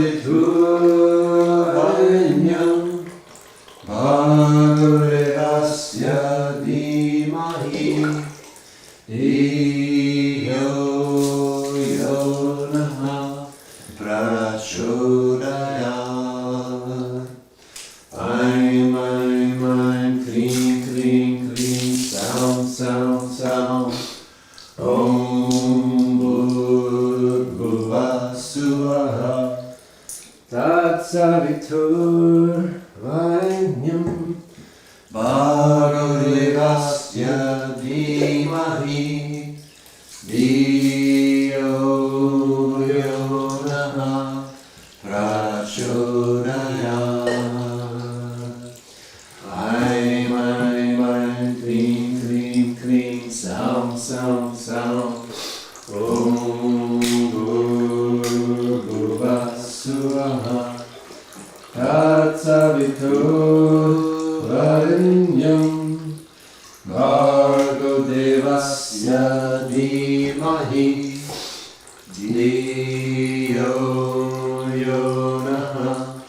Tatsaviturvarenyam Bhargavasya Dhimahi Dhiyo Yo Naha Prachodayat. Aim, aim, aim, clean, clean, clean, sound, sound, sound. Om Bhurbhuva Swaha Tatsaviturvarenyam Bhargavasya Dhimahi Dhiyo Yo Naha Prachodayat. Aim, aim, aim, clean, clean, clean, sound, sound, sound. Om Bhurbhuva Swaha Tatsaviturvarenyam Bhargavasya Dhimahi Dhiyo Yo Naha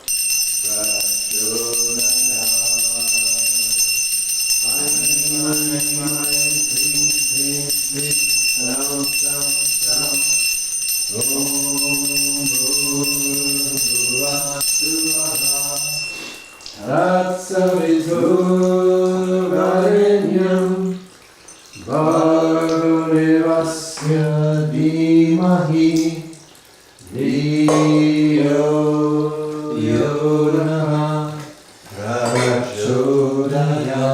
Tatsaviturvarenyam Bhargavasya Dhimahi Dhiyo Yo Naha Prachodayat.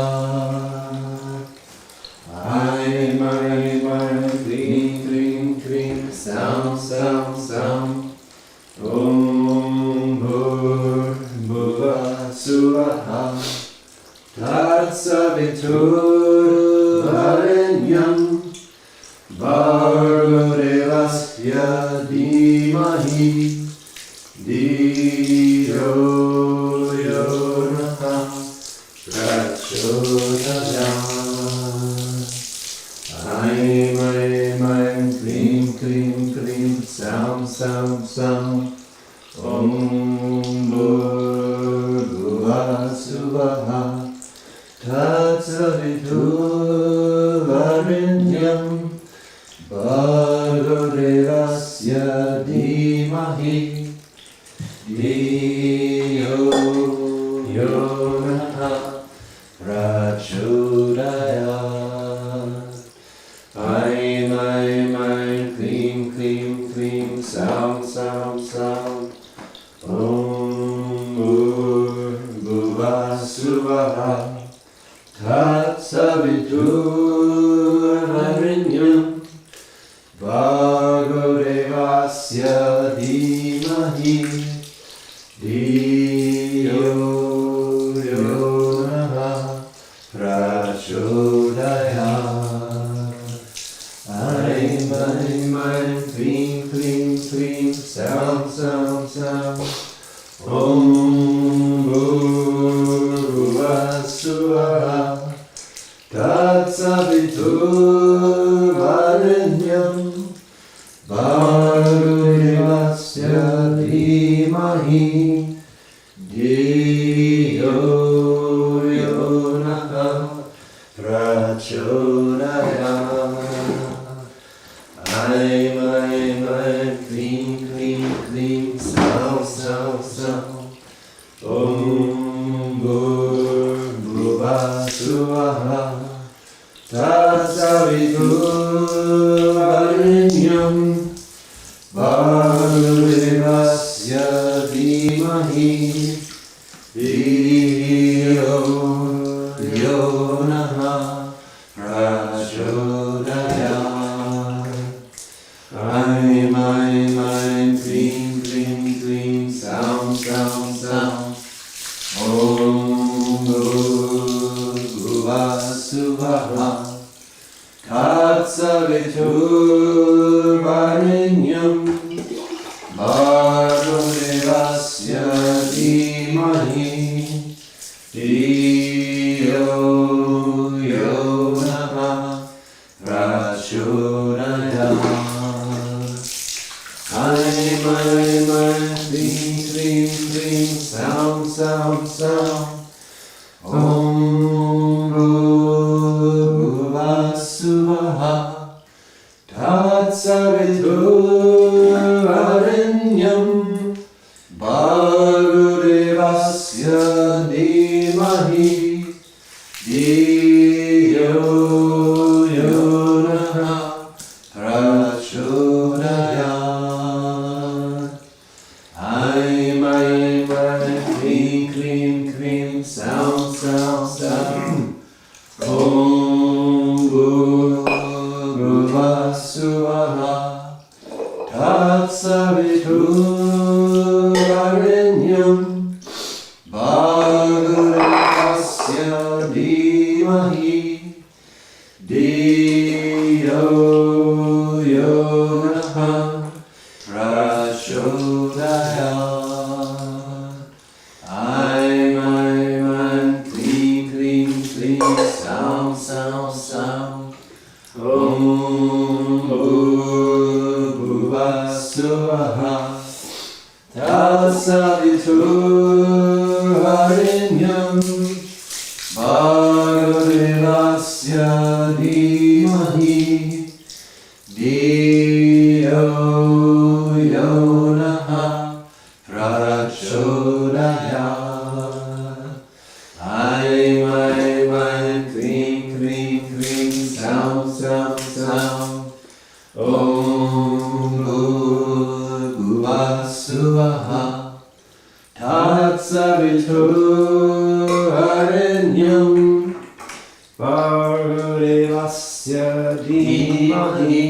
Aim, aim, aim, clean, clean, clean, sound, sound, sound. Om Bhurbhuva Swaha Tatsaviturvarenyam Bhargavasya Dhimahi Dhiyo Yo Naha Prachodayat. Aim, aim, aim, clean, clean, clean, sound, sound, sound. Om Bhurbhuva Swaha Tatsaviturvarenyam Bhargavasya Dhimahi Dhiyo Yo Naha Prachodayat. Aim, aim, aim, clean, clean, clean, sound, sound, sound. Om Bhurbhuva Swaha Tatsaviturvarenyam Bhargavasya Dhimahi Dhiyo Yo Naha Prachodayat. Aim, aim, aim, clean, clean, clean, sound, sound, sound. Om Bhurbhuva Swaha Tatsaviturvarenyam Bhargavasya Dhimahi Dhiyo Yo Naha Prachodayat. Aim, aim, aim, clean, clean, clean, sound, sound, sound. Om Bhurbhuva Swaha Tatsaviturvarenyam Bhargavasya Dhimahi Dhiyo Yo Naha Prachodayat. Aim, aim, aim, clean, clean, clean, sound, sound, sound. Om Bhurbhuva Swaha Tatsaviturvarenyam Bhargavasya Dhimahi Dhiyo Yo Naha Prachodayat. Aim, aim, aim, clean, klim, klim, sound, sound, sound. Om Bhuvassuvaha Tatsaviturvarenyam Bhargavasya Dhimahi Dhiyo Yonaha Prachodayat. Aim, aim, aim, klim, klim, klim, sound, sound, sound. Om Bhuvassuvaha Tatsaviturvarenyam Bhargavasya Dhimahi Dhiyo Yonaha Prachodayat. Aim, aim, aim, klim, klim, klim, sound, sound, sound. Om Bhuvassuvaha Tatsaviturvarenyam Bhargavasya Dhimahi Dhiyo Yonaha Prachodayat. Aim, aim, aim, klim, klim, klim, sound, sound, sound. Om Bhuvassuvaha Tatsaviturvarenyam Bhargavasya Dhimahi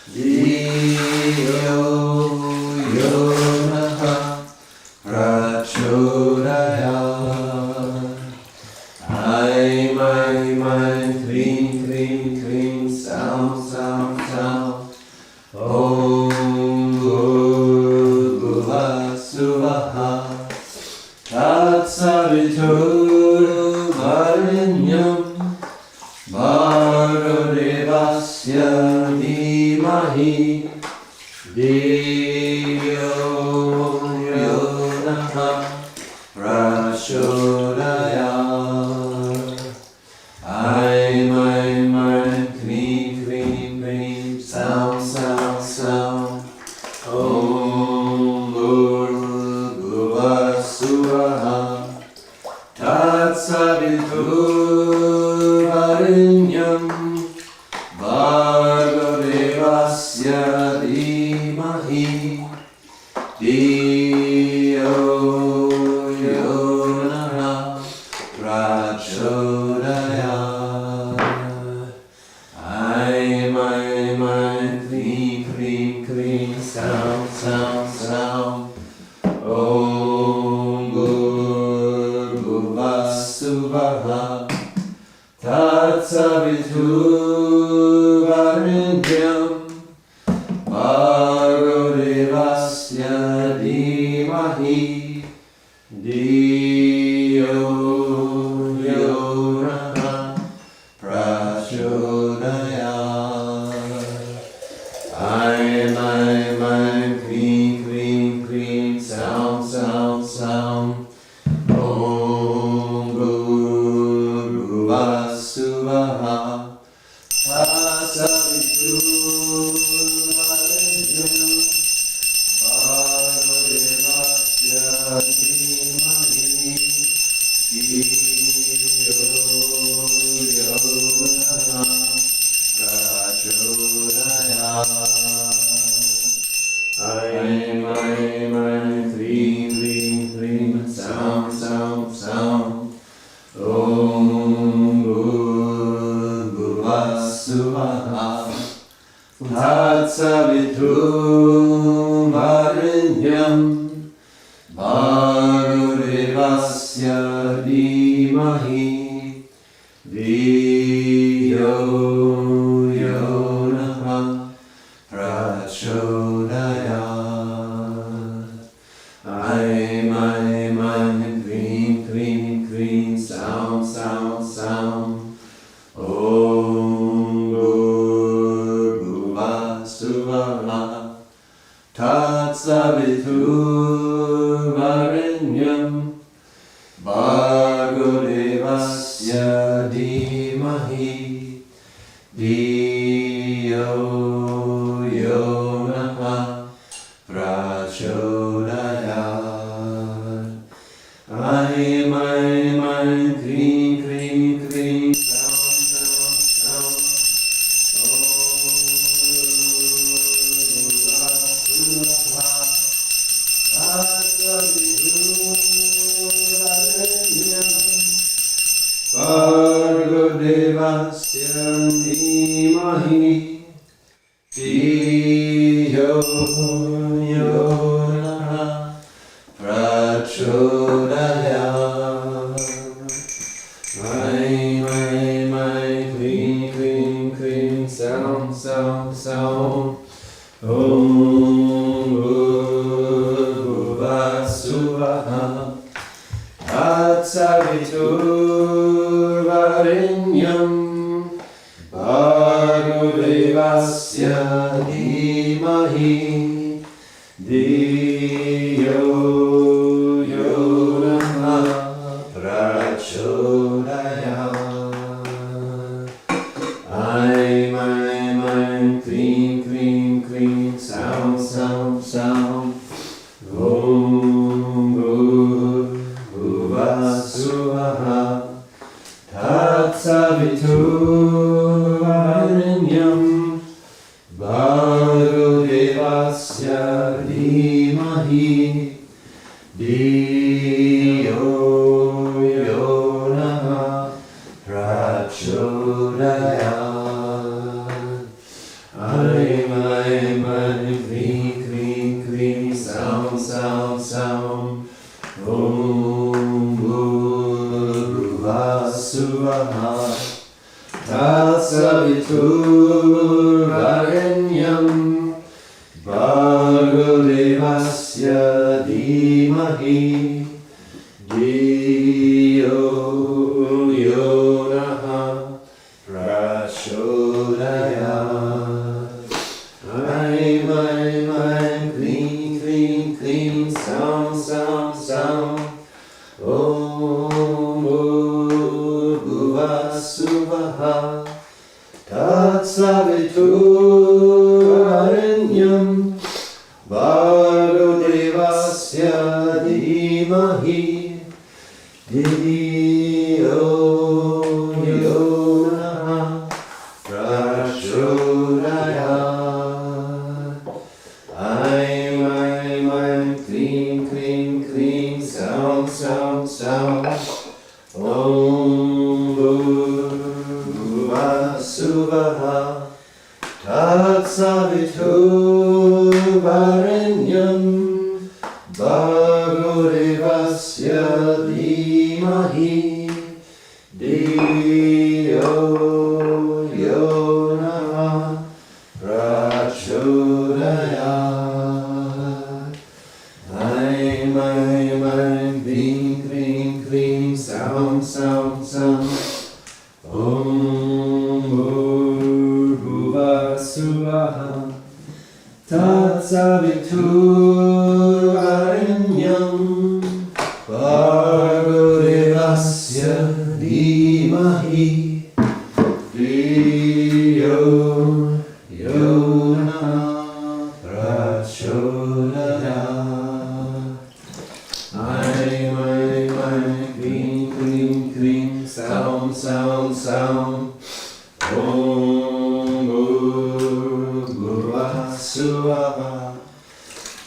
Dhiyo Yonaha Prachodayat. Aim, aim, aim, klim, klim, klim, sound, sound, sound. Om Bhuvassuvaha Tatsaviturvarenyam Bhargavasya Dhimahi Dhiyo Yonaha Prachodayat. Aim, aim, aim, klim, klim, klim, sound, sound, sound. Om Bhuvassuvaha Tatsaviturvarenyam Bhargavasya Dhimahi Dhiyo Yonaha Prachodayat. Aim, aim, aim, klim, klim, klim, sound, sound, sound. Om Bhuvassuvaha Tatsaviturvarenyam Bhargavasya Dhimahi Dhiyo Yonaha Prachodayat. Aim, aim, aim, klim, klim, klim, sound, sound, sound. Om Bhuvassuvaha Tatsaviturvarenyam Bhargavasya Dhimahi Dhiyo Yonaha Prachodayat. Aim, aim, aim, klim, klim, klim, sound, sound, sound. Om Bhuvassuvaha Tatsaviturvarenyam Bhargavasya Dhimahi Dhiyo Yonaha Prachodayat. Aim, aim, aim, klim, klim, klim, sound, sound, sound. Om Bhuvassuvaha Tatsaviturvarenyam prachodaya. My, clean, clean, clean, sound, sound, sound. Om Bhuvassuvaha Tatsaviturvarenyam Bhargo Devasya Dhimahi Dhiyo Yo Namah Prachodayat. My, clean, clean, clean, sound, sound, sound. Om Bhuvassuvaha Tatsaviturvarenyam Bhargo Devasya Dhimahi Dhiyo Yo Namah Prachodayat. My, clean, clean, clean, sound, sound, sound. Om Bhuvassuvaha Tatsaviturvarenyam Bhargo Devasya Dhimahi Dhiyo Yo Namah Prachodayat. My, clean, clean, clean, sound, sound, sound. Om Bhuvassuvaha Tatsaviturvarenyam Bhargo Devasya Dhimahi Dhiyo Yo Namah Prachodayat. My, clean, clean, clean, sound, sound, sound. Om Bhuvassuvaha Tatsaviturvarenyam Bhargo Devasya Dhimahi Dhiyo Yo Namah Prachodayat. My, clean, clean, clean, sound, sound, sound. Om Bhuvassuvaha Tatsaviturvarenyam Bhargo Devasya Dhimahi Dhiyo Yo Namah Prachodayat. My, clean, clean, clean, sound, sound, sound. Om Bhuvassuvaha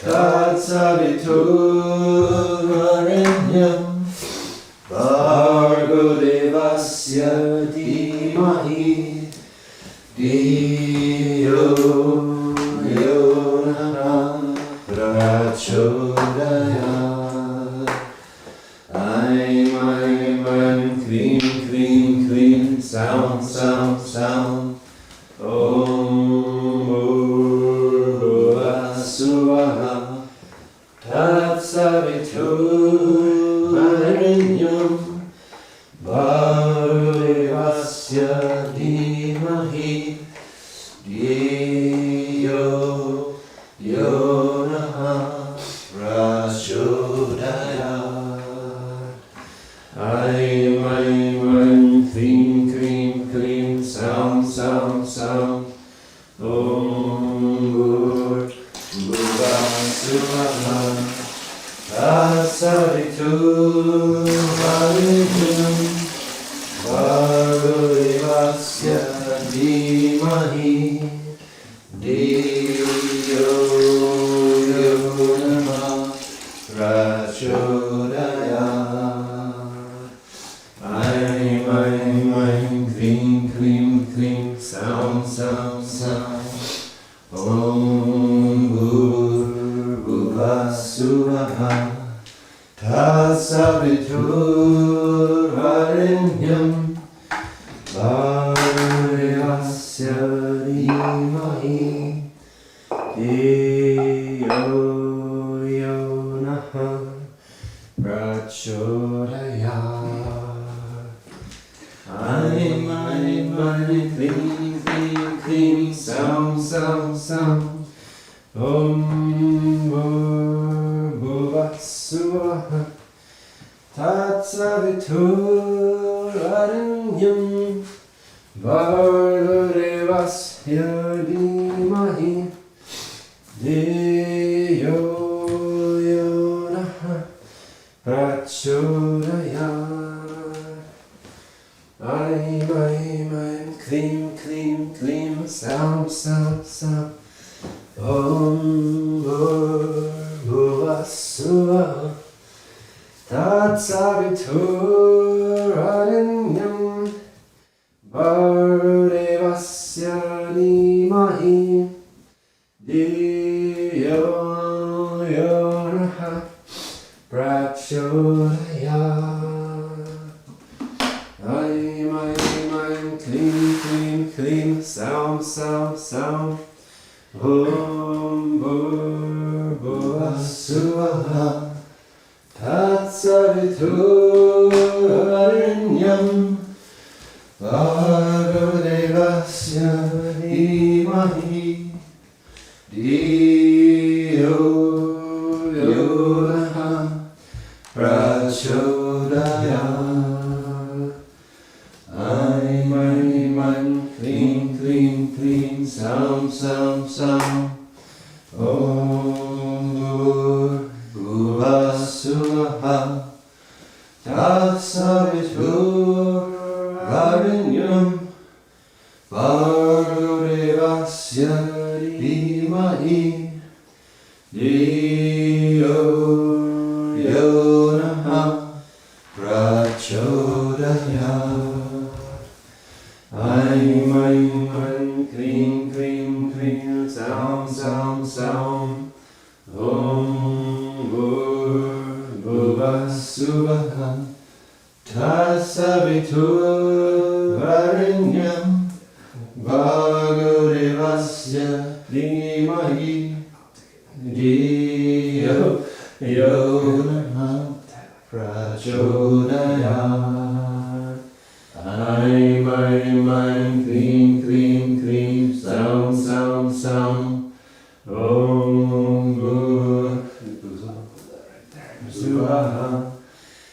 Tatsaviturvarenyam Bhargo Devasya Dhimahi Dhiyo Yo Namah Prachodayat. My, clean, clean, clean, sound, sound, sound. Om Bhuvassuvaha Tatsaviturvarenyam Bhargo Devasya Dhimahi Dhiyo Yo Namah Prachodayat. My, clean, clean, clean, sound, sound, sound. Om Bhuvassuvaha Tatsaviturvarenyam Bhargo Devasya Dhimahi Dhiyo Yo Namah Prachodayat. My, clean, clean, clean, sound, sound, sound. Om Bhuvassuvaha Tatsaviturvarenyam Bhargavasya Dhimahi Dhiyo yo naha prachodayat. Aim, klim, klim, klim, sound, sound, sound. Om Bhuvassuvaha Tatsaviturvarenyam Bhargavasya Dhimahi Dhiyo yo naha prachodayat. Aim, klim, klim, klim, sound, sound, sound. Om Bhuvassuvaha Tatsaviturvarenyam Bhargavasya Dhimahi Dhiyo yo naha prachodayat. Aim, klim, klim, klim, sound, sound, sound. Om Bhuvassuvaha Tatsaviturvarenyam Bhargavasya Dhimahi Dhiyo yo naha prachodayat. Aim, klim, klim, klim, sound, sound, sound. Om Bhuvassuvaha Tatsaviturvarenyam Bhargavasya Dhimahi Dhiyo yo naha prachodayat. Aim, klim, klim, klim, sound, sound, sound. Om Bhuvassuvaha Tatsaviturvarenyam Bhargavasya Dhimahi Dhiyo yo naha prachodayat. Aim, klim, klim, klim, sound, sound, sound. Om Bhuvassuvaha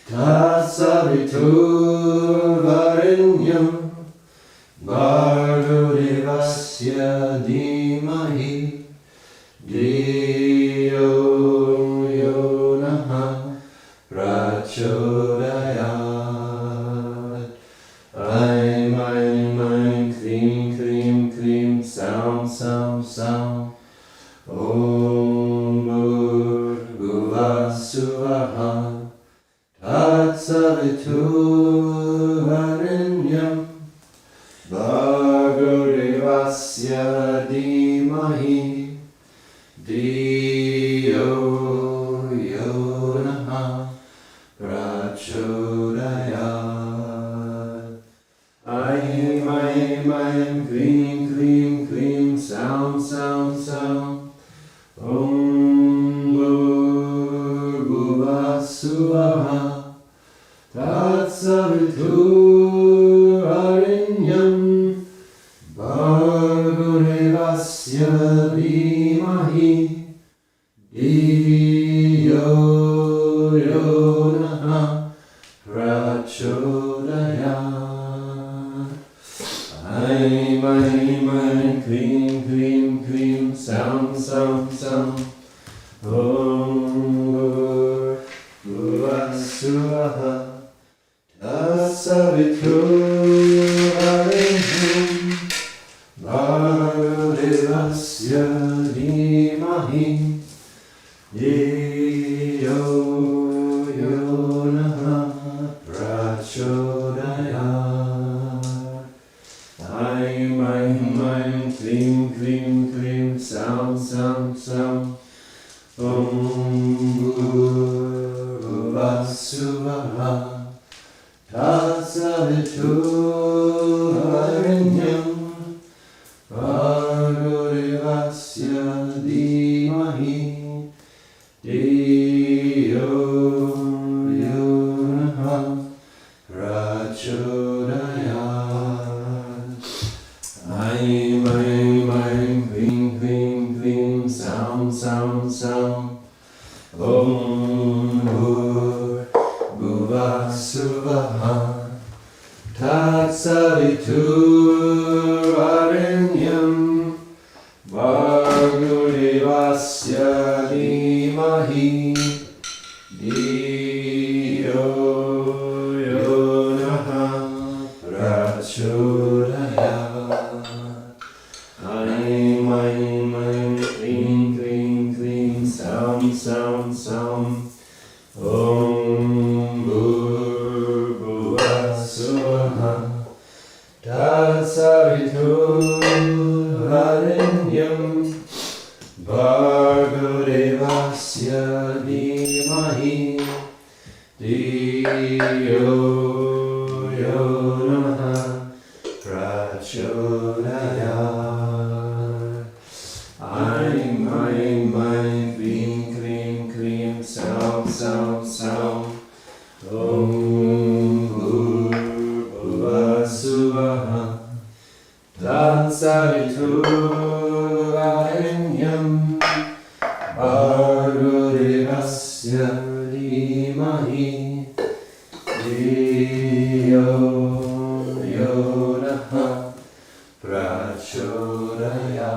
Tatsaviturvarenyam Bhargavasya Dhimahi Dhiyo yo naha prachodayat. Aim, klim, klim, klim, sound, sound, sound. Om Bhuvassuvaha Tatsaviturvarenyam Bhargavasya Dhimahi Dhiyo yo naha prachodayat. Aim, klim, klim, klim, sound, sound, sound. Om Bhuvassuvaha Tatsaviturvarenyam Bhargavasya Dhimahi Dhiyo yo naha prachodayat. Aim, klim, klim, klim, sound, sound, sound. Om Bhuvassuvaha Tatsaviturvarenyam Bhargavasya Dhimahi Dhiyo yo naha prachodayat. Aim, klim, klim, klim, sound, sound, sound. Om Bhuvassuvaha Bhuvasuvaha Tatsaviturvarenyam Bhargavasya Dhimahi Dhiyo Yonaha Prachodayat. Aim, aim, aim, klim, klim, klim, sound, sound, sound. Om Bhuvasuvaha Tatsaviturvarenyam Bhargavasya Dhimahi Dhiyo Yonaha Prachodayat. Aim, aim, aim, klim, klim, klim, sound, sound, sound. Om Bhuvasuvaha Tatsaviturvarenyam Bhargavasya Dhimahi Dhiyo Yonaha Prachodayat. Aim, aim, aim, klim, klim, klim, sound, sound, sound. Om Bhuvasuvaha Tatsaviturvarenyam Bhargavasya Dhimahi Dhiyo Yonaha Prachodayat.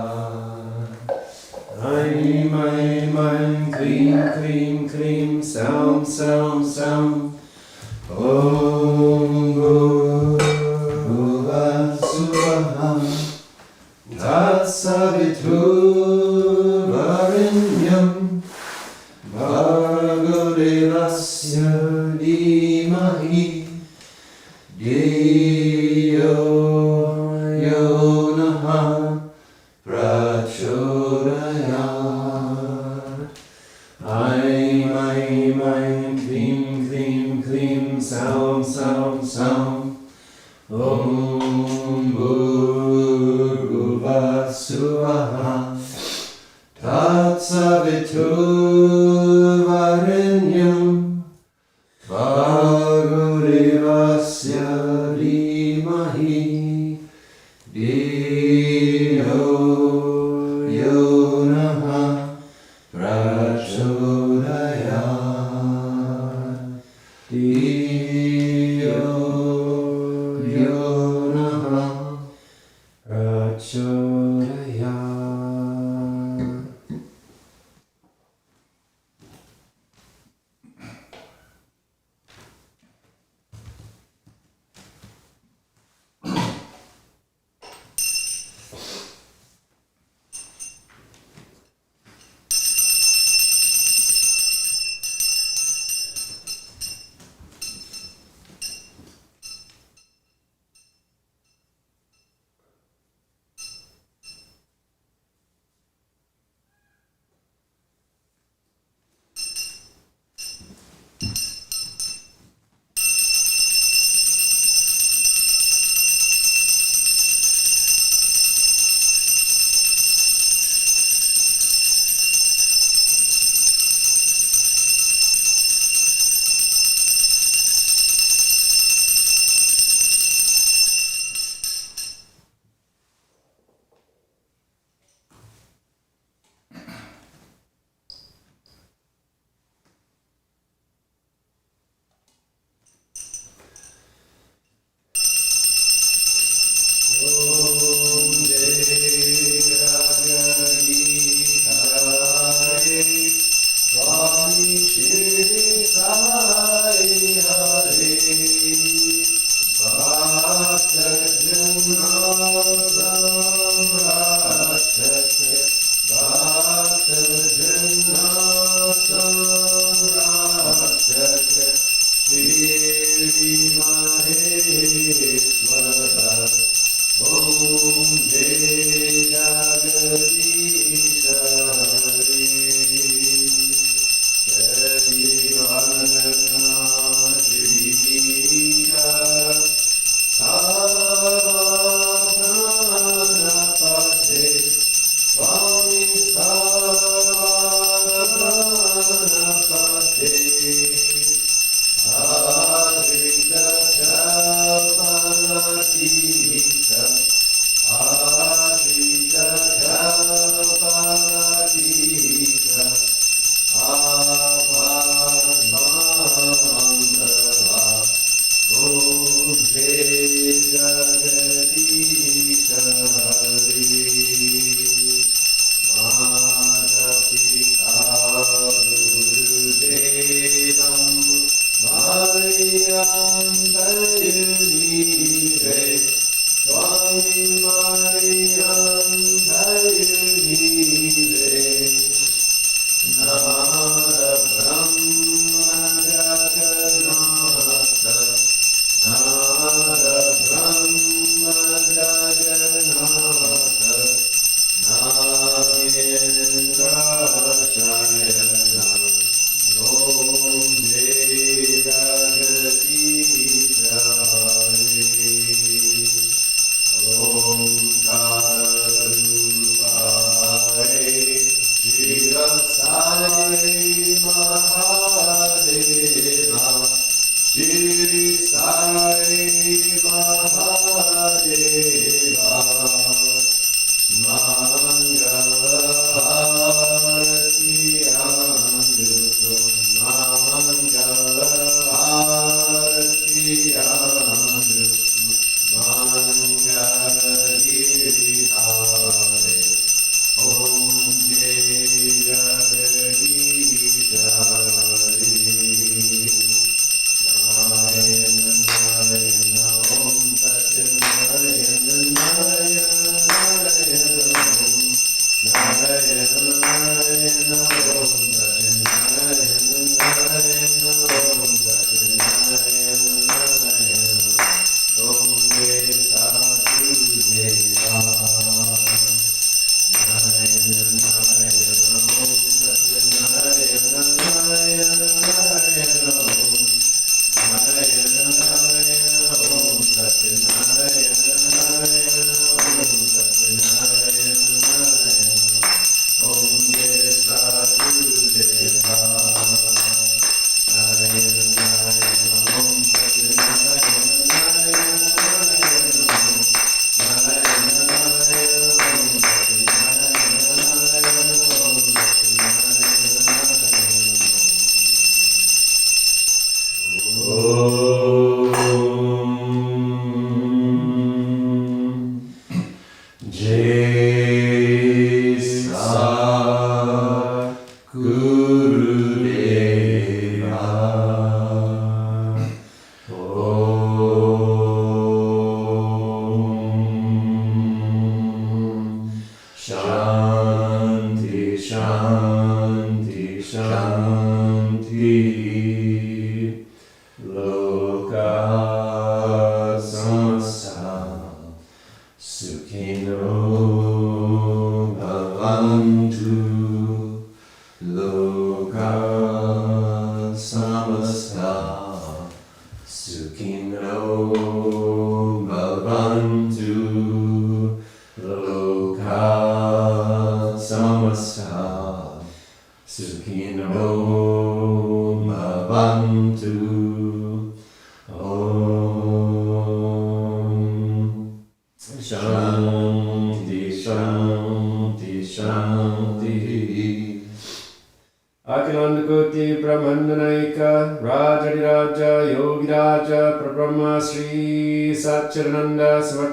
Aim, aim, aim, klim, klim, klim, sound, sound, sound. Om Bhuvasuvaha Tatsaviturvarenyam Bhargavasya Dhimahi Dhiyo Yonaha Prachodayat. Aim, aim, aim, klim, klim, klim, sound, sound, sound. Om Bhuvasuvaha Tatsaviturvarenyam Bhargavasya Dhimahi Dhiyo Yonaha Prachodayat. Dhiyo Yonaha Prachodayat.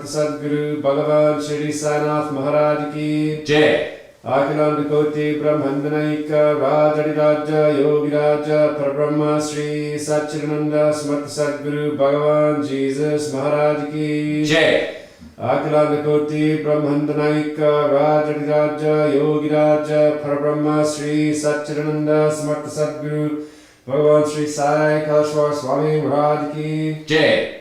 Sadguru Bhagavan Shirdi Sainath Maharaj Ki Jai. Akhilan Koti Brahmandanaika Rajadi Raja Yogi Raja Parabrahma Sri Satchidananda Smat Sadguru Bhagavan Jesus Maharaj Ki Jai. Akhilan Koti Brahmandanaika Rajadi Raja Yogi Raja Parabrahma Sri Satchidananda Smat Sadguru Bhagavan Sri Sai Kalashwar Swami Maharaj Ki Jai.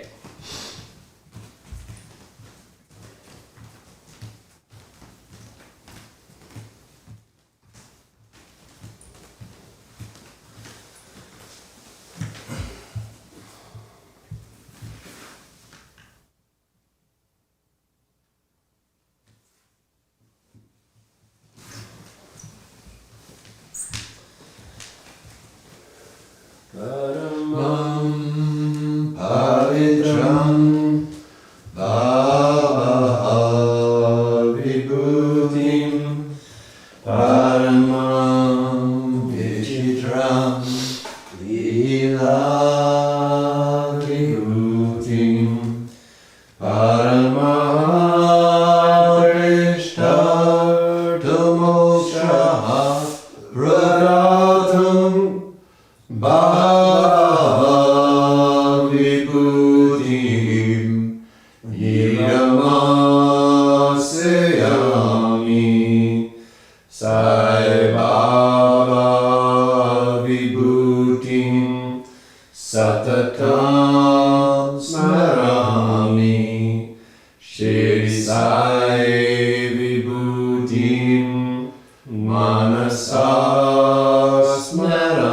Paramam Pavitram Bhava Vibhutim Paramam Vichitram Lila Vibhutim Paramahrishthartamoshaha Radatam Bhava Satatam Smarami Shirdi Sai Vibhutim Manasa Smarami.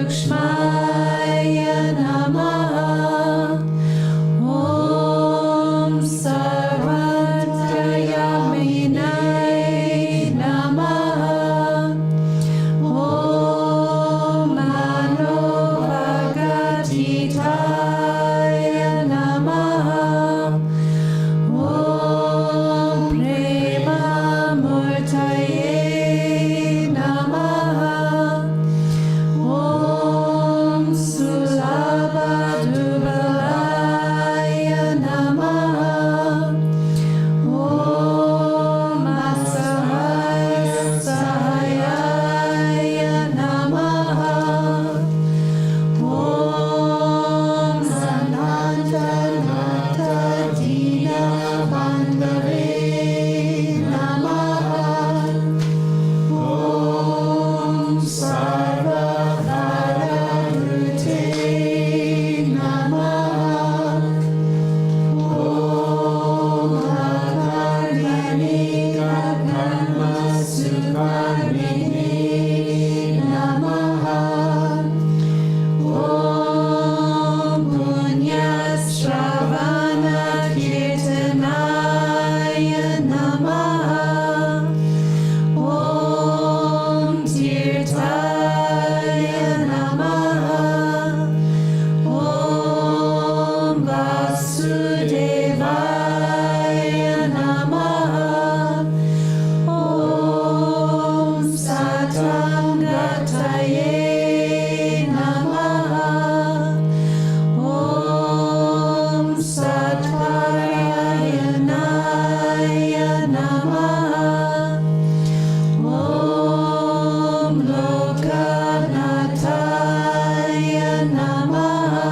Sukshmaya Namaha. Om Sarvatrayaminai Namaha. Om Manovagatitaya Namaha. Om Premamurtaye Namaha. Om Sulabhadubalaya Namaha. Om Asahaya Sahayaya Namaha. Om Sanatana Dina Bandave Namaha. Om Sarvadhararute Namaha. Om Akaryanika Karma Sukarmine Namaha. Om Punyasravana Kirtanaya Namaha. Om Tirthaya Namaha. Om Vasudevaya Namaha. Om Satangataye Namaha. Om Sattvayanaya Namaha. Om Lokanataya Namaha.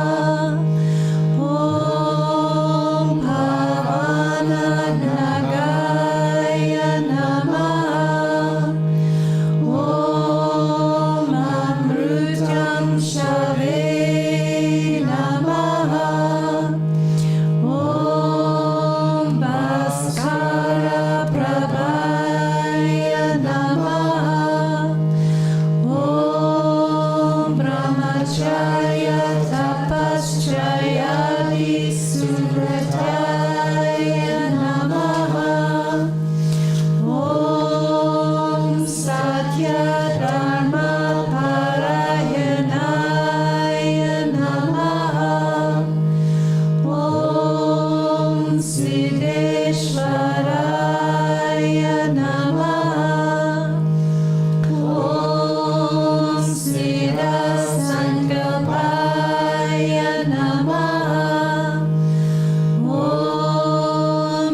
Om Pavananagaya Namaha. Om Amrutam Shave Namaha. Om Bhaskara Prabhaya Namaha. Om Brahmacharya Tapascharya Visubrataya Namaha. Om Satya Dharma Parayanaya Namaha. Om Siddheshwaraya Namaha. Om Siddhasankalpaya Namaha. Om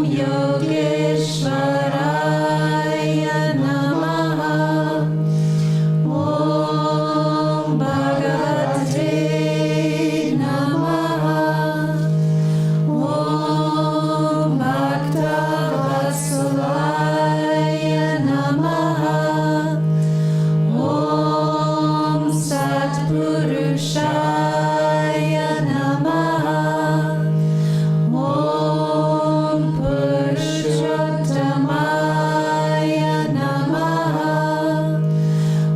Yogeshwaraya Namaha. Om Bhagavate Namaha. Om Bhaktavasalaya Namaha. Om Satpurushaya Namaha. Om Purushottamaya Namaha.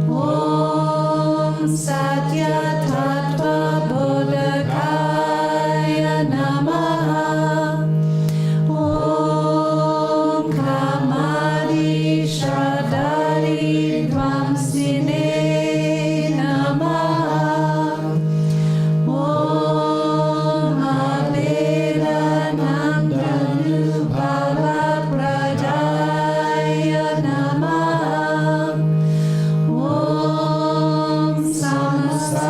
Om Satya Tattva Bodhakaya Namaha. Om Kamadi Shradari Dvamsine Namaha. Om Abhedanandranubhava Pradaya Namaha. Om Samasa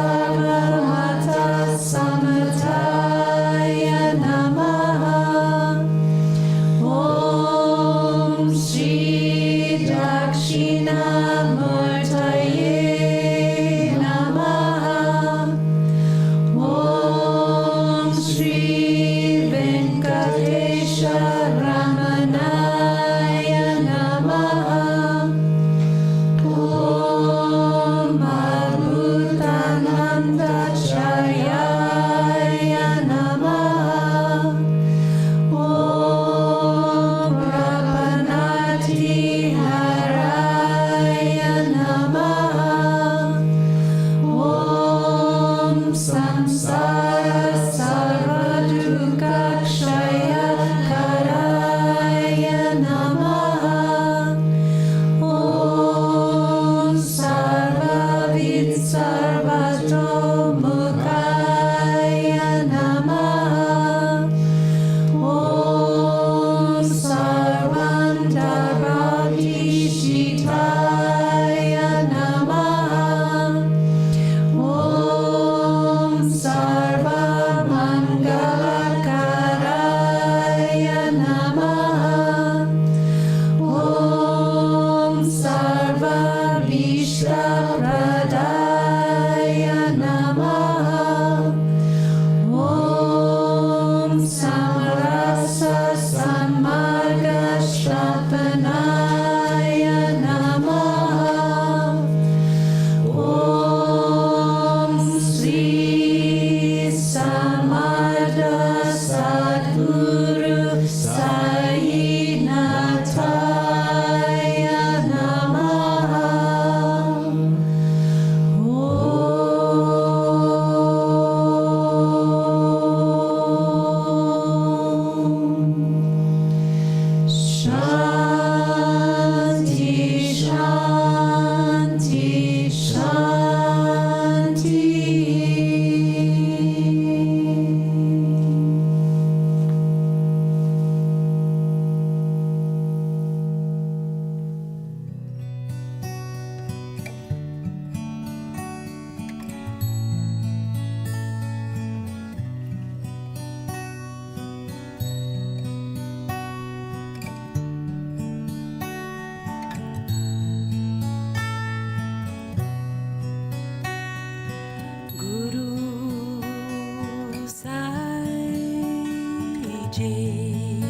Jai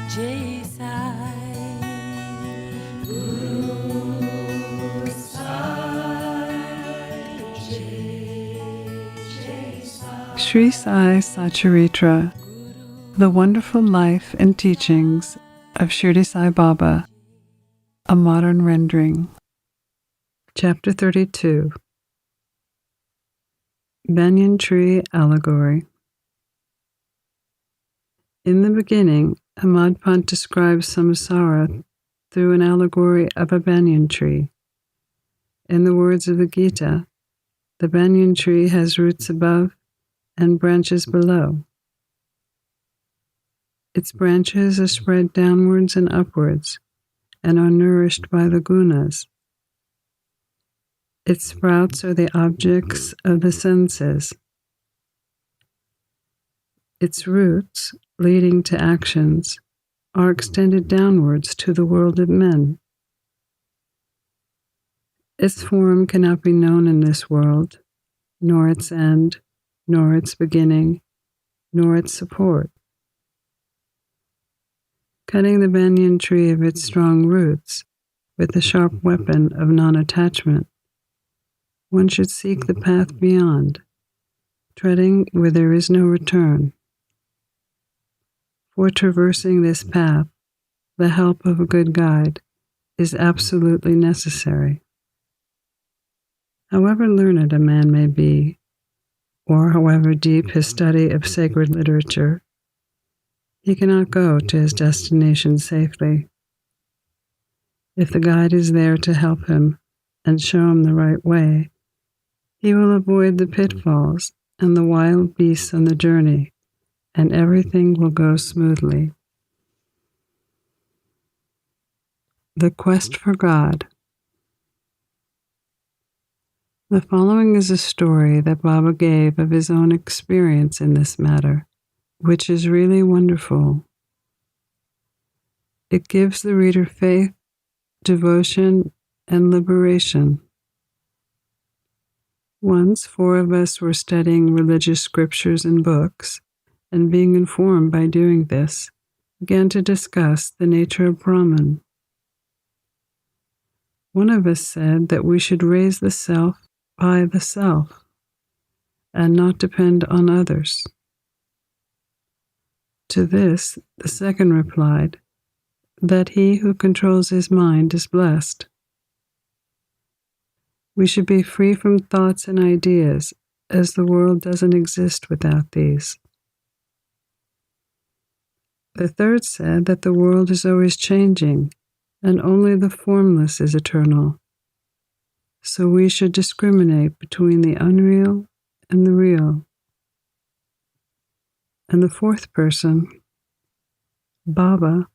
Jai Sai. Guru Sai Jai Jai Sai. Sri Sai Satcharitra, The Wonderful Life and Teachings of Shirdi Sai Baba, a modern rendering. Chapter 32. Banyan Tree Allegory. In the beginning, Ahmad Pant describes samsara through an allegory of a banyan tree. In the words of the Gita, the banyan tree has roots above and branches below. Its branches are spread downwards and upwards and are nourished by the gunas. Its sprouts are the objects of the senses. Its roots, leading to actions, are extended downwards to the world of men. Its form cannot be known in this world, nor its end, nor its beginning, nor its support. Cutting the banyan tree of its strong roots with the sharp weapon of non-attachment, one should seek the path beyond, treading where there is no return. For traversing this path, the help of a good guide is absolutely necessary. However learned a man may be, or however deep his study of sacred literature, he cannot go to his destination safely. If the guide is there to help him and show him the right way, he will avoid the pitfalls and the wild beasts on the journey, and everything will go smoothly. The Quest for God. The following is a story that Baba gave of his own experience in this matter, which is really wonderful. It gives the reader faith, devotion, and liberation. Once 4 of us were studying religious scriptures and books, and being informed by doing this, began to discuss the nature of Brahman. One of us said that we should raise the self by the self, and not depend on others. To this, the second replied that he who controls his mind is blessed. We should be free from thoughts and ideas, as the world doesn't exist without these. The third said that the world is always changing, and only the formless is eternal. So we should discriminate between the unreal and the real. And the fourth person, Baba,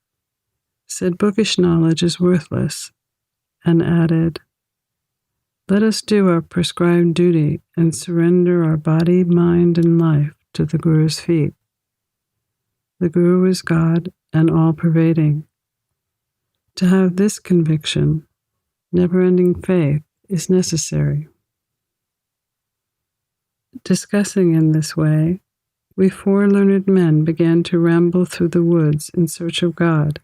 said bookish knowledge is worthless, and added, "Let us do our prescribed duty and surrender our body, mind, and life to the Guru's feet. The Guru is God and all-pervading. To have this conviction, never-ending faith, is necessary." Discussing in this way, we 4 learned men began to ramble through the woods in search of God.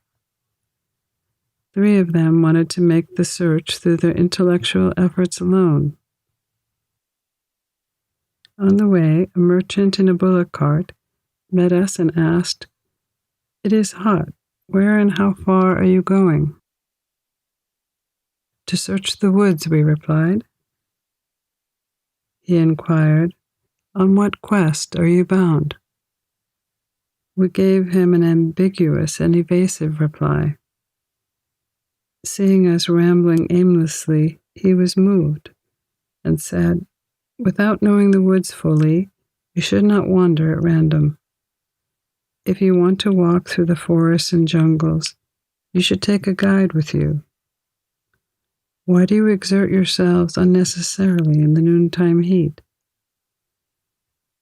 3 of them wanted to make the search through their intellectual efforts alone. On the way, a merchant in a bullock cart met us and asked, "It is hot. Where and how far are you going?" "To search the woods," we replied. He inquired, "On what quest are you bound?" We gave him an ambiguous and evasive reply. Seeing us rambling aimlessly, he was moved and said, "Without knowing the woods fully, you should not wander at random. If you want to walk through the forests and jungles, you should take a guide with you. Why do you exert yourselves unnecessarily in the noontime heat?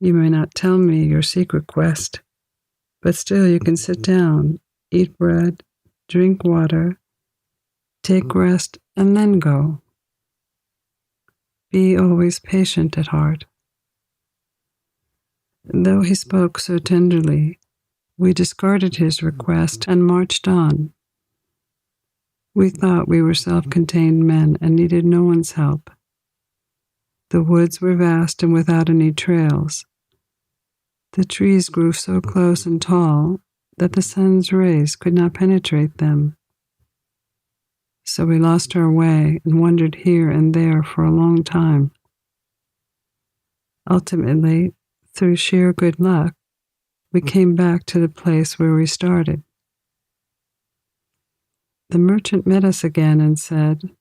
You may not tell me your secret quest, but still you can sit down, eat bread, drink water, take rest, and then go. Be always patient at heart." Though he spoke so tenderly, We discarded his request and marched on. We thought we were self-contained men and needed no one's help. The woods were vast and without any trails. The trees grew so close and tall that the sun's rays could not penetrate them. So we lost our way and wandered here and there for a long time. Ultimately, through sheer good luck, we came back to the place where we started. The merchant met us again and said,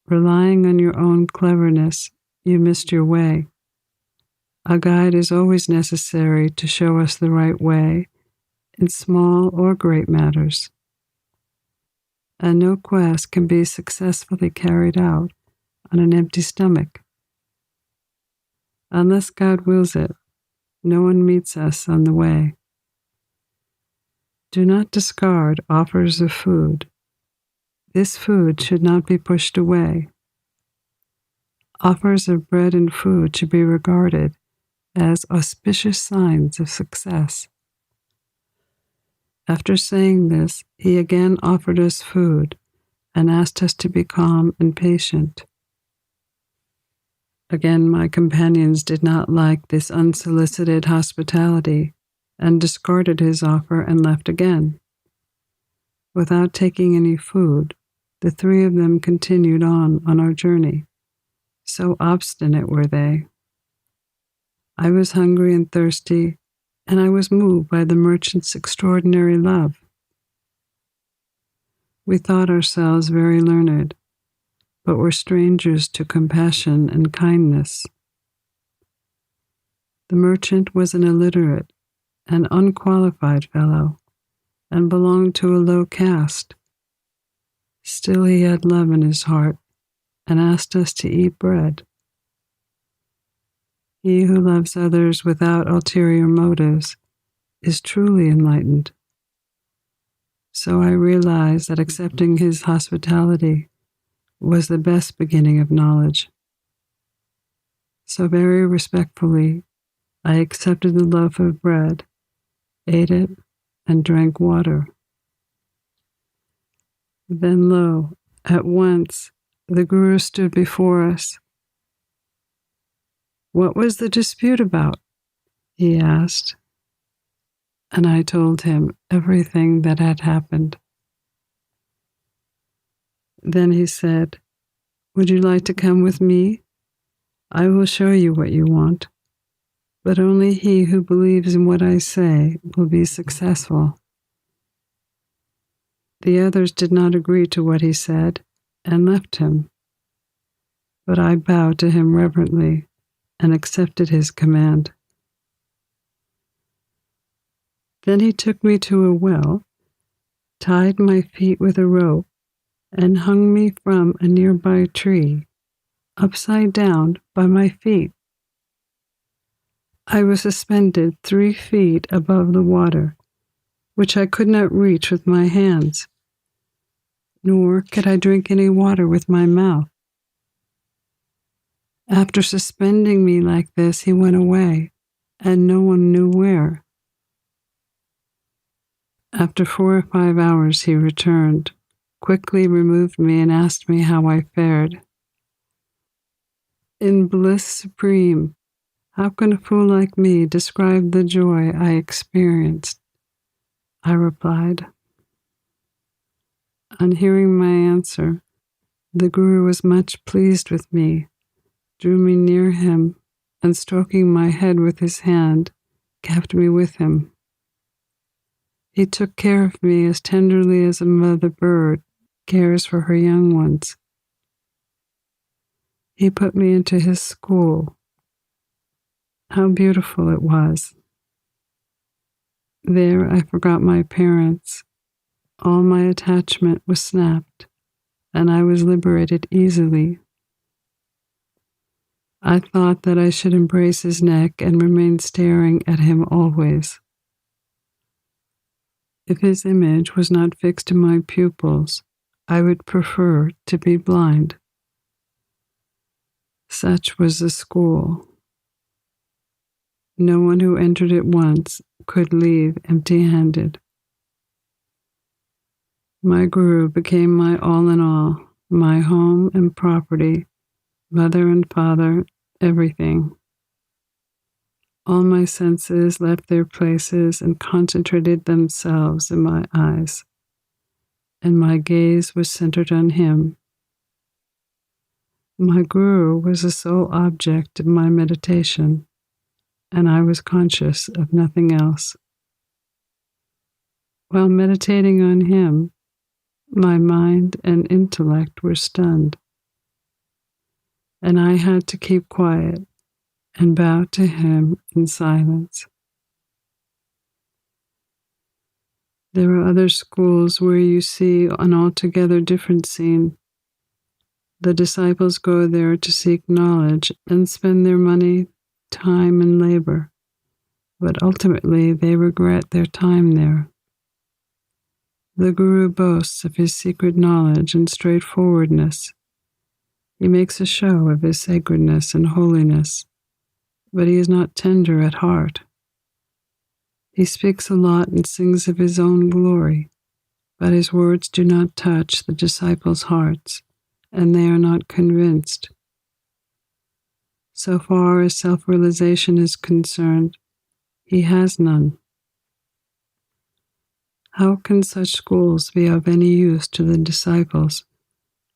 "Relying on your own cleverness, you missed your way. A guide is always necessary to show us the right way in small or great matters. And no quest can be successfully carried out on an empty stomach. Unless God wills it, no one meets us on the way. Do not discard offers of food. This food should not be pushed away. Offers of bread and food should be regarded as auspicious signs of success." After saying this, he again offered us food and asked us to be calm and patient. Again, my companions did not like this unsolicited hospitality and discarded his offer and left again. Without taking any food, the three of them continued on our journey. So obstinate were they. I was hungry and thirsty, and I was moved by the merchant's extraordinary love. We thought ourselves very learned, but were strangers to compassion and kindness. The merchant was an illiterate and unqualified fellow, and belonged to a low caste. Still he had love in his heart, and asked us to eat bread. He who loves others without ulterior motives is truly enlightened. So I realized that accepting his hospitality was the best beginning of knowledge. So very respectfully, I accepted the loaf of bread, ate it, and drank water. Then lo, at once the Guru stood before us. "What was the dispute about?" he asked, and I told him everything that had happened. Then he said, "Would you like to come with me? I will show you what you want, but only he who believes in what I say will be successful." The others did not agree to what he said and left him, but I bowed to him reverently and accepted his command. Then he took me to a well, tied my feet with a rope, and hung me from a nearby tree, upside down by my feet. I was suspended 3 feet above the water, which I could not reach with my hands, nor could I drink any water with my mouth. After suspending me like this, he went away, and no one knew where. After 4 or 5 hours he returned, quickly removed me, and asked me how I fared. In bliss supreme, how can a fool like me describe the joy I experienced? I replied. On hearing my answer, the Guru was much pleased with me, drew me near him, and stroking my head with his hand, kept me with him. He took care of me as tenderly as a mother bird cares for her young ones. He put me into his school. How beautiful it was. There I forgot my parents. All my attachment was snapped, and I was liberated easily. I thought that I should embrace his neck and remain staring at him always. If his image was not fixed in my pupils, I would prefer to be blind. Such was the school. No one who entered it once could leave empty-handed. My Guru became my all in all, my home and property, mother and father, everything. All my senses left their places and concentrated themselves in my eyes, and my gaze was centered on him. My Guru was the sole object of my meditation, and I was conscious of nothing else. While meditating on him, my mind and intellect were stunned, and I had to keep quiet and bow to him in silence. There are other schools where you see an altogether different scene. The disciples go there to seek knowledge and spend their money, time, and labor, but ultimately they regret their time there. The Guru boasts of his secret knowledge and straightforwardness. He makes a show of his sacredness and holiness, but he is not tender at heart. He speaks a lot and sings of his own glory, but his words do not touch the disciples' hearts, and they are not convinced. So far as self-realization is concerned, he has none. How can such schools be of any use to the disciples,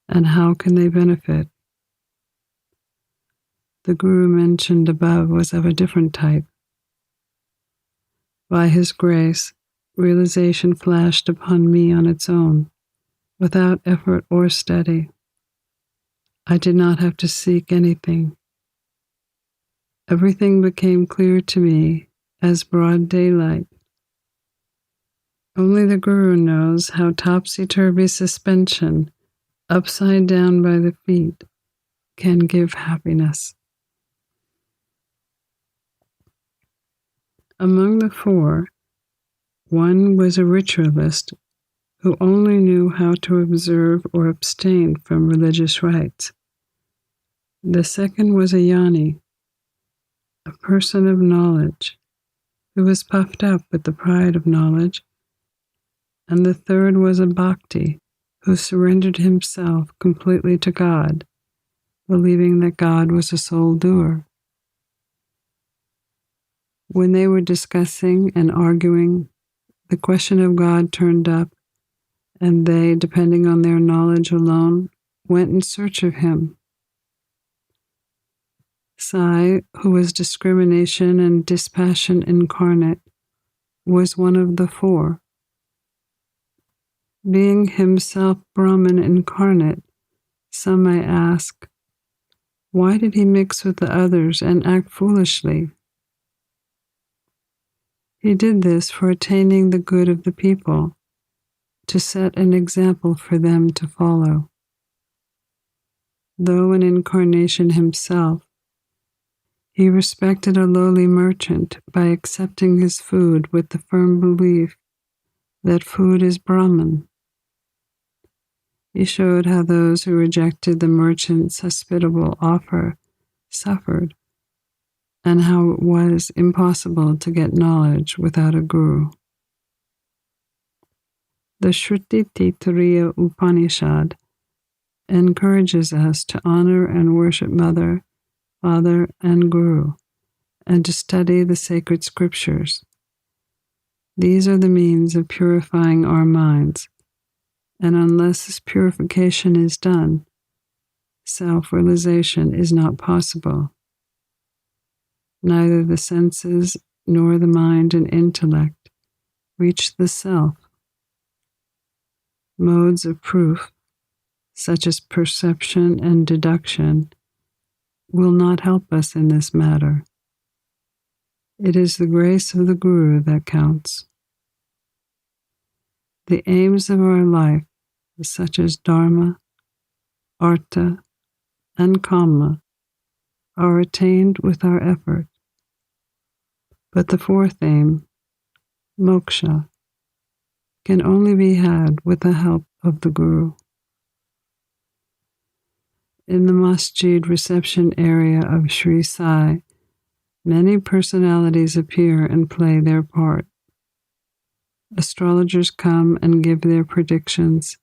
and how can they benefit? The Guru mentioned above was of a different type. By his grace, realization flashed upon me on its own, without effort or study. I did not have to seek anything. Everything became clear to me as broad daylight. Only the Guru knows how topsy-turvy suspension, upside down by the feet, can give happiness. Among the four, one was a ritualist who only knew how to observe or abstain from religious rites. The second was a jnani, a person of knowledge, who was puffed up with the pride of knowledge, and the third was a bhakti, who surrendered himself completely to God, believing that God was a sole doer. When they were discussing and arguing, the question of God turned up, and they, depending on their knowledge alone, went in search of him. Sai, who was discrimination and dispassion incarnate, was one of the four. Being himself Brahman incarnate, some may ask, why did he mix with the others and act foolishly? He did this for attaining the good of the people, to set an example for them to follow. Though an incarnation himself, he respected a lowly merchant by accepting his food with the firm belief that food is Brahman. He showed how those who rejected the merchant's hospitable offer suffered, and how it was impossible to get knowledge without a guru. The Shirdi Dattatreya Upanishad encourages us to honor and worship Mother, Father, and Guru, and to study the sacred scriptures. These are the means of purifying our minds, and unless this purification is done, self-realization is not possible. Neither the senses nor the mind and intellect reach the self. Modes of proof, such as perception and deduction, will not help us in this matter. It is the grace of the Guru that counts. The aims of our life, such as Dharma, Artha, and Kama, are attained with our effort. But the fourth aim, moksha, can only be had with the help of the Guru. In the masjid reception area of Sri Sai, Many personalities appear and play their part. Astrologers come and give their predictions.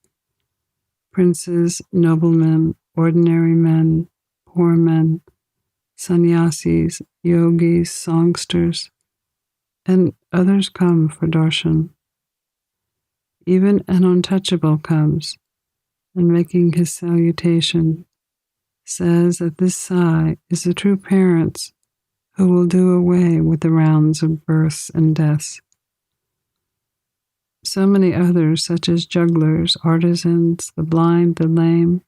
Princes, noblemen, ordinary men, poor men, sannyasis, yogis, songsters, and others come for darshan. Even an untouchable comes, and making his salutation, says that this Sai is the true parents who will do away with the rounds of births and deaths. So many others, such as jugglers, artisans, the blind, the lame,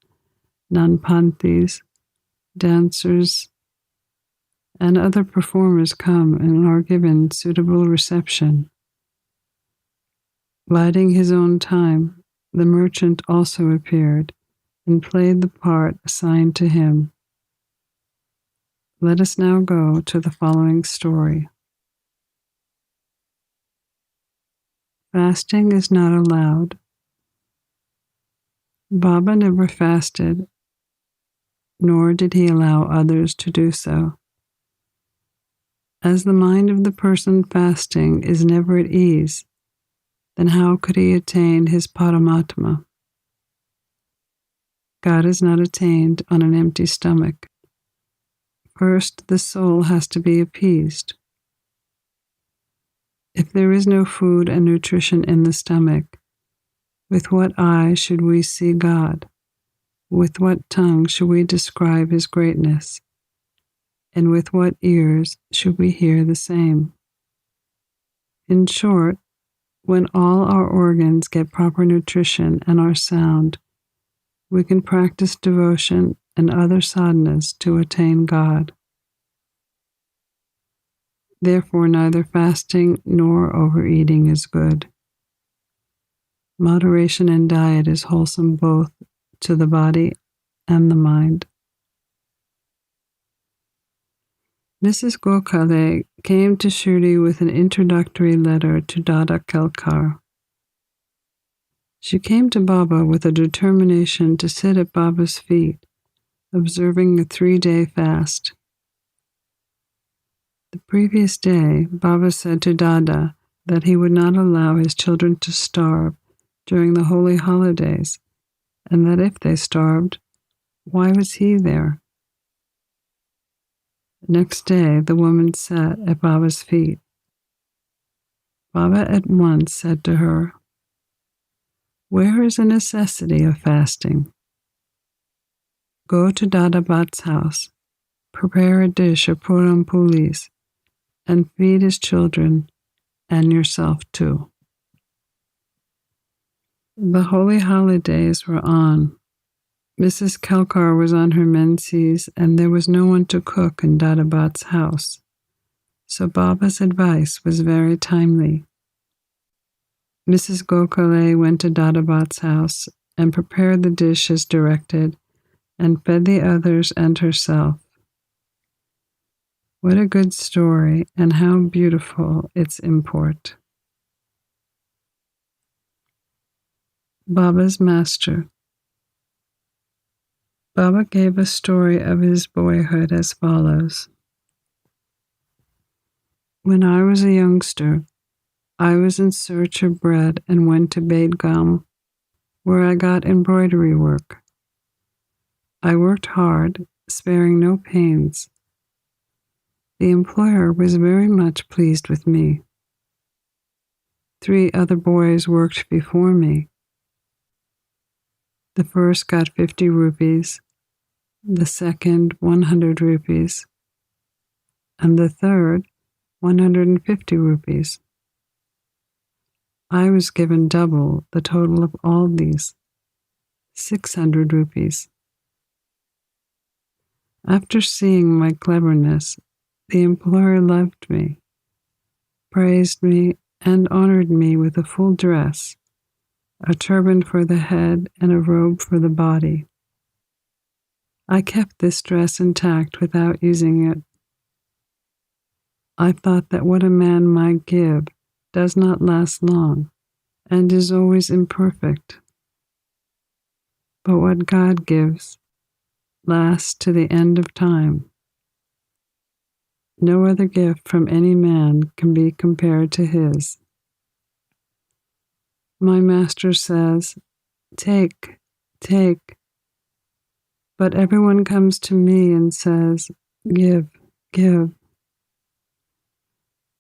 nanpanthis, dancers, and other performers come and are given suitable reception. Biding his own time, the merchant also appeared and played the part assigned to him. Let us now go to the following story. Fasting is not allowed. Baba never fasted, nor did he allow others to do so. As the mind of the person fasting is never at ease, then how could he attain his Paramatma? God is not attained on an empty stomach. First, the soul has to be appeased. If there is no food and nutrition in the stomach, with what eye should we see God? With what tongue should we describe his greatness? And with what ears should we hear the same? In short, when all our organs get proper nutrition and are sound, we can practice devotion and other sadhanas to attain God. Therefore, neither fasting nor overeating is good. Moderation in diet is wholesome both to the body and the mind. Mrs. Gokhale came to Shirdi with an introductory letter to Dada Kelkar. She came to Baba with a determination to sit at Baba's feet, observing a 3-day fast. The previous day, Baba said to Dada that he would not allow his children to starve during the holy holidays, and that if they starved, why was he there? Next day, the woman sat at Baba's feet. Baba at once said to her, "Where is the necessity of fasting? Go to Dada Bhat's house, prepare a dish of puram pulis, and feed his children and yourself too." The holy holidays were on. Mrs. Kelkar was on her menses, and there was no one to cook in Dada Bhat's house, so Baba's advice was very timely. Mrs. Gokhale went to Dada Bhat's house and prepared the dish as directed, and fed the others and herself. What a good story, and how beautiful its import. Baba's Master. Baba gave a story of his boyhood as follows. When I was a youngster, I was in search of bread and went to Bedgam, where I got embroidery work. I worked hard, sparing no pains. The employer was very much pleased with me. 3 other boys worked before me. The first got 50 rupees, the second 100 rupees, and the third 150 rupees. I was given double the total of all these, 600 rupees. After seeing my cleverness, the employer loved me, praised me, and honored me with a full dress, a turban for the head and a robe for the body. I kept this dress intact without using it. I thought that what a man might give does not last long and is always imperfect. But what God gives lasts to the end of time. No other gift from any man can be compared to his. My master says, "Take, take." But everyone comes to me and says, "Give, give."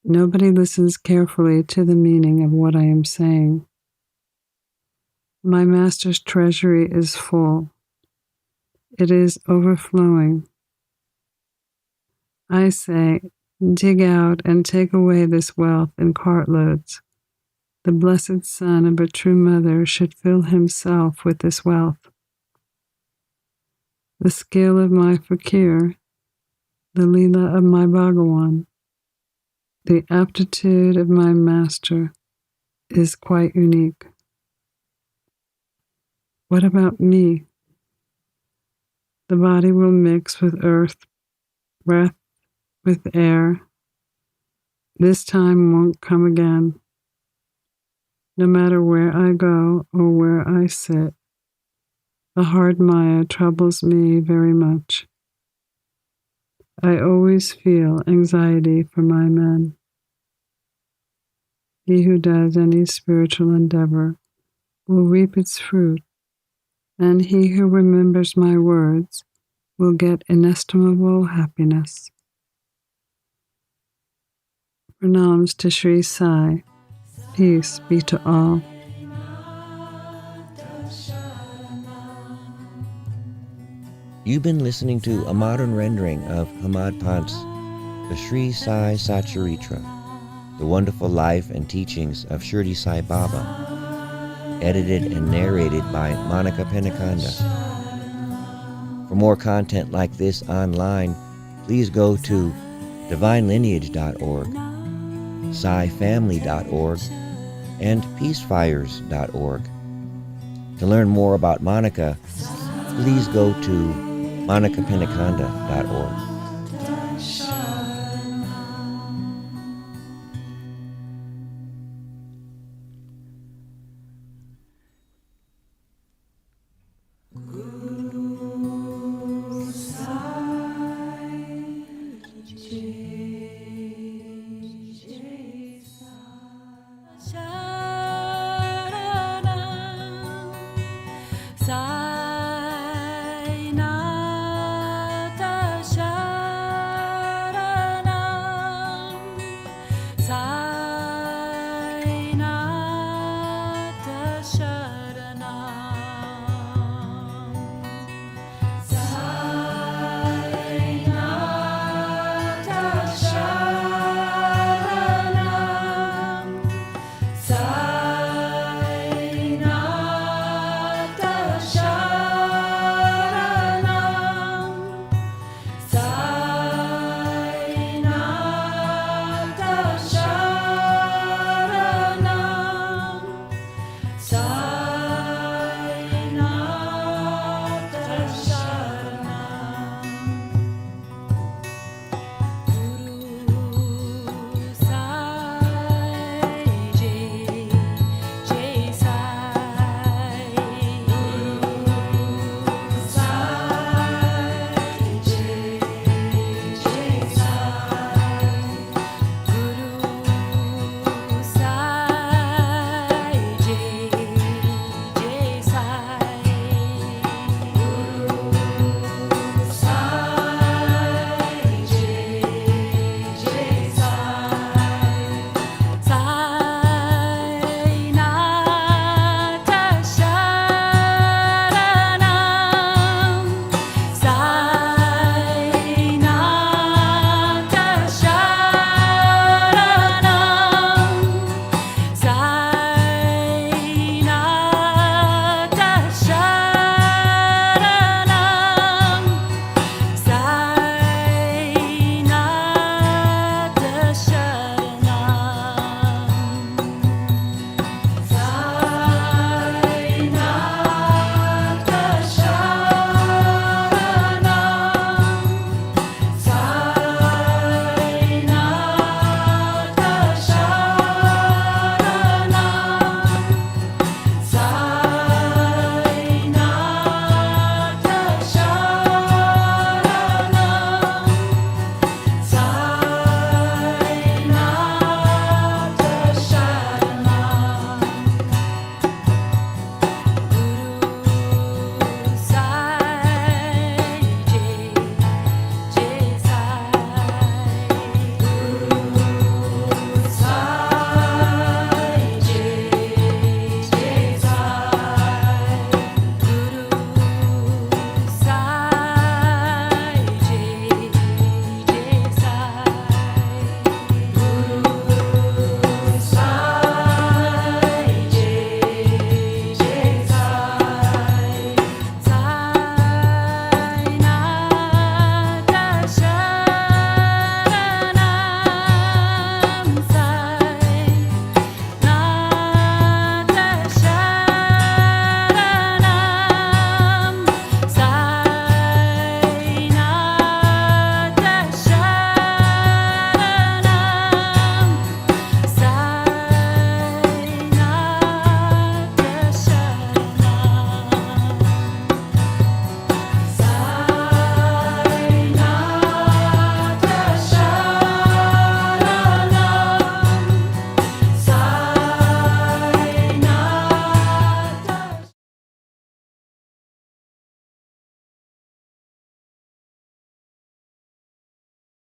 Nobody listens carefully to the meaning of what I am saying. My master's treasury is full. It is overflowing. I say, dig out and take away this wealth in cartloads. The blessed son of a true mother should fill himself with this wealth. The skill of my fakir, the Leela of my Bhagawan, the aptitude of my master is quite unique. What about me? The body will mix with earth, breath with air. This time won't come again. No matter where I go or where I sit, the hard Maya troubles me very much. I always feel anxiety for my men. He who does any spiritual endeavor will reap its fruit, and he who remembers my words will get inestimable happiness. Pranams to Sri Sai. Peace be to all. You've been listening to a modern rendering of Hamad Pant's The Sri Sai Satcharitra, The Wonderful Life and Teachings of Shirdi Sai Baba, edited and narrated by Monica Penacanda. For more content like this online, please go to divinelineage.org, SaiFamily.org, and peacefires.org. To learn more about Monica, please go to monicapenacanda.org.